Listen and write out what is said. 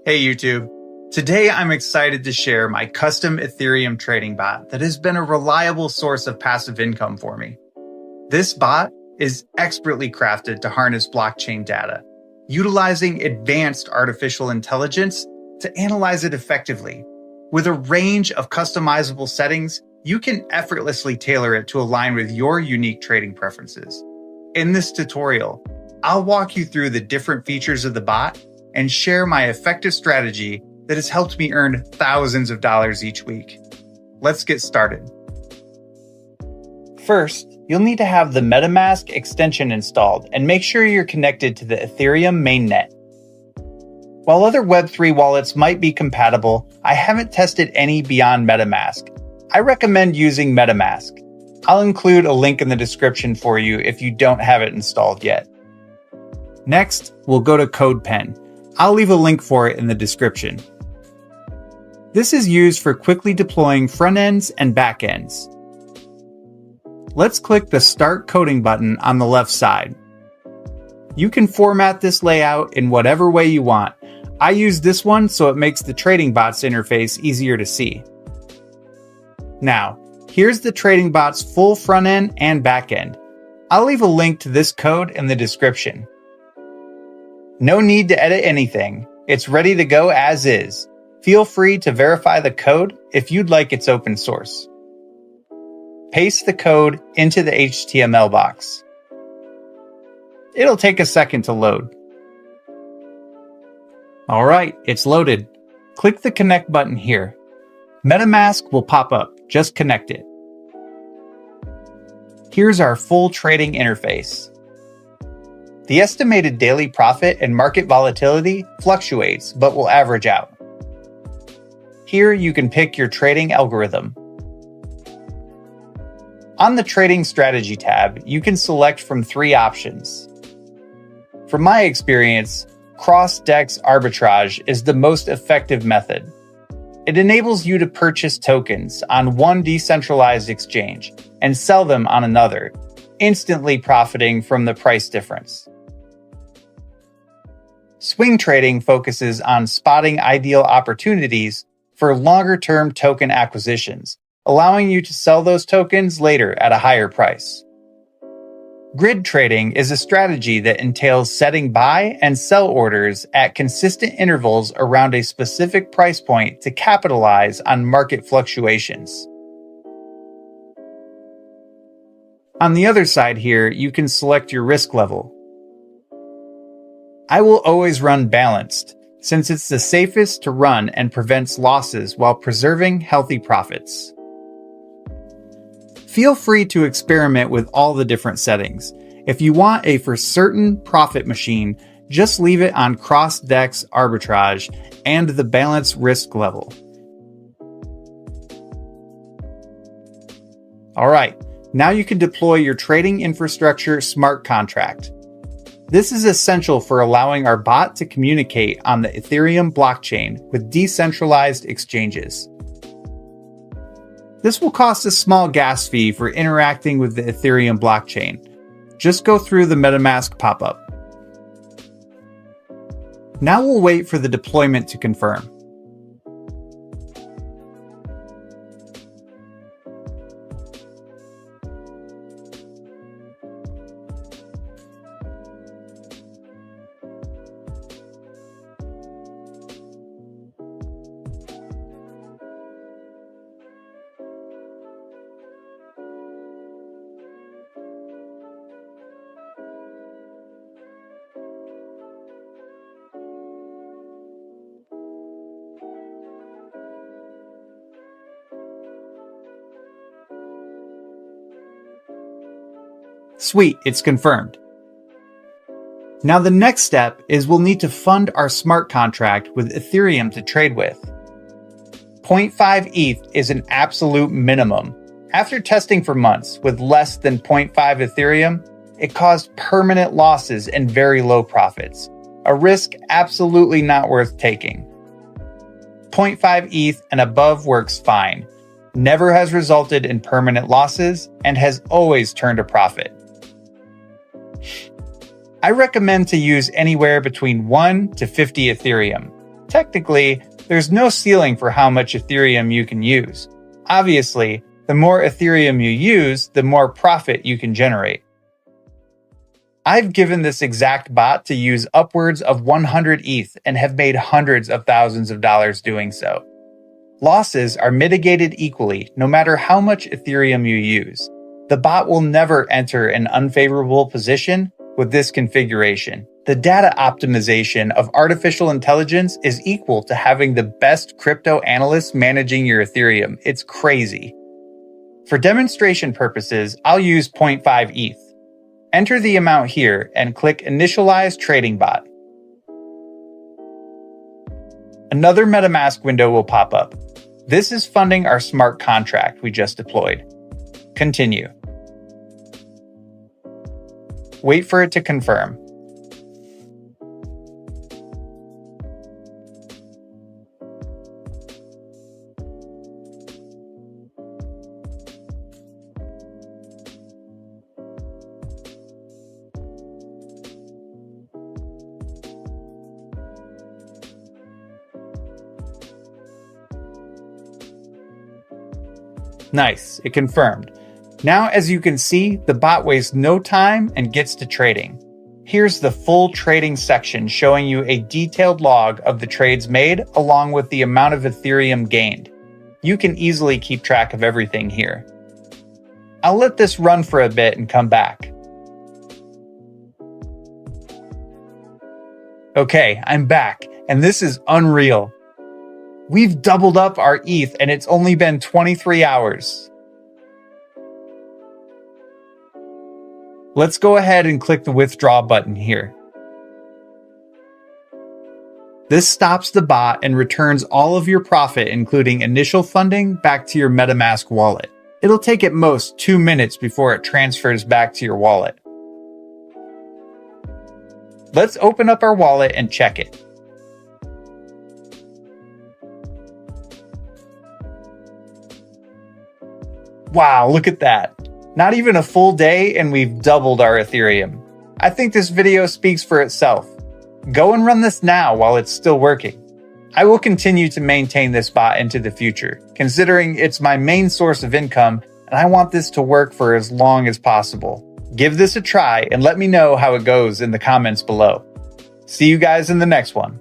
Hey YouTube. Today I'm excited to share my custom Ethereum trading bot that has been a reliable source of passive income for me. This bot is expertly crafted to harness blockchain data, utilizing advanced artificial intelligence to analyze it effectively. With a range of customizable settings, you can effortlessly tailor it to align with your unique trading preferences. In this tutorial, I'll walk you through the different features of the bot and share my effective strategy that has helped me earn thousands of dollars each week. Let's get started. First, you'll need to have the MetaMask extension installed and make sure you're connected to the Ethereum mainnet. While other Web3 wallets might be compatible, I haven't tested any beyond MetaMask. I recommend using MetaMask. I'll include a link in the description for you if you don't have it installed yet. Next, we'll go to CodePen. I'll leave a link for it in the description. This is used for quickly deploying front ends and back ends. Let's click the Start Coding button on the left side. You can format this layout in whatever way you want. I use this one so it makes the trading bot's interface easier to see. Now, here's the trading bot's full front end and back end. I'll leave a link to this code in the description. No need to edit anything. It's ready to go as is. Feel free to verify the code if you'd like it's open source. Paste the code into the HTML box. It'll take a second to load. All right, it's loaded. Click the connect button here. MetaMask will pop up. Just connect it. Here's our full trading interface. The estimated daily profit and market volatility fluctuates, but will average out. Here you can pick your trading algorithm. On the Trading Strategy tab, you can select from 3 options. From my experience, cross-DEX arbitrage is the most effective method. It enables you to purchase tokens on one decentralized exchange and sell them on another, instantly profiting from the price difference. Swing trading focuses on spotting ideal opportunities for longer-term token acquisitions, allowing you to sell those tokens later at a higher price. Grid trading is a strategy that entails setting buy and sell orders at consistent intervals around a specific price point to capitalize on market fluctuations. On the other side here, you can select your risk level. I will always run balanced, since it's the safest to run and prevents losses while preserving healthy profits. Feel free to experiment with all the different settings. If you want a for certain profit machine, just leave it on cross-DEX arbitrage and the balance risk level. All right, now you can deploy your trading infrastructure smart contract. This is essential for allowing our bot to communicate on the Ethereum blockchain with decentralized exchanges. This will cost a small gas fee for interacting with the Ethereum blockchain. Just go through the MetaMask pop-up. Now we'll wait for the deployment to confirm. Sweet, it's confirmed. Now the next step is we'll need to fund our smart contract with Ethereum to trade with. 0.5 ETH is an absolute minimum. After testing for months with less than 0.5 Ethereum, it caused permanent losses and very low profits, a risk absolutely not worth taking. 0.5 ETH and above works fine, never has resulted in permanent losses, and has always turned a profit. I recommend to use anywhere between 1 to 50 Ethereum. Technically, there's no ceiling for how much Ethereum you can use. Obviously, the more Ethereum you use, the more profit you can generate. I've given this exact bot to use upwards of 100 ETH and have made hundreds of thousands of dollars doing so. Losses are mitigated equally no matter how much Ethereum you use. The bot will never enter an unfavorable position with this configuration. The data optimization of artificial intelligence is equal to having the best crypto analysts managing your Ethereum. It's crazy. For demonstration purposes, I'll use 0.5 ETH. Enter the amount here and click Initialize Trading Bot. Another MetaMask window will pop up. This is funding our smart contract we just deployed. Continue. Wait for it to confirm. Nice, it confirmed. Now, as you can see, the bot wastes no time and gets to trading. Here's the full trading section showing you a detailed log of the trades made along with the amount of Ethereum gained. You can easily keep track of everything here. I'll let this run for a bit and come back. Okay, I'm back, and this is unreal. We've doubled up our ETH and it's only been 23 hours. Let's go ahead and click the withdraw button here. This stops the bot and returns all of your profit, including initial funding, back to your MetaMask wallet. It'll take at most 2 minutes before it transfers back to your wallet. Let's open up our wallet and check it. Wow, look at that. Not even a full day and we've doubled our Ethereum. I think this video speaks for itself. Go and run this now while it's still working. I will continue to maintain this bot into the future, considering it's my main source of income and I want this to work for as long as possible. Give this a try and let me know how it goes in the comments below. See you guys in the next one.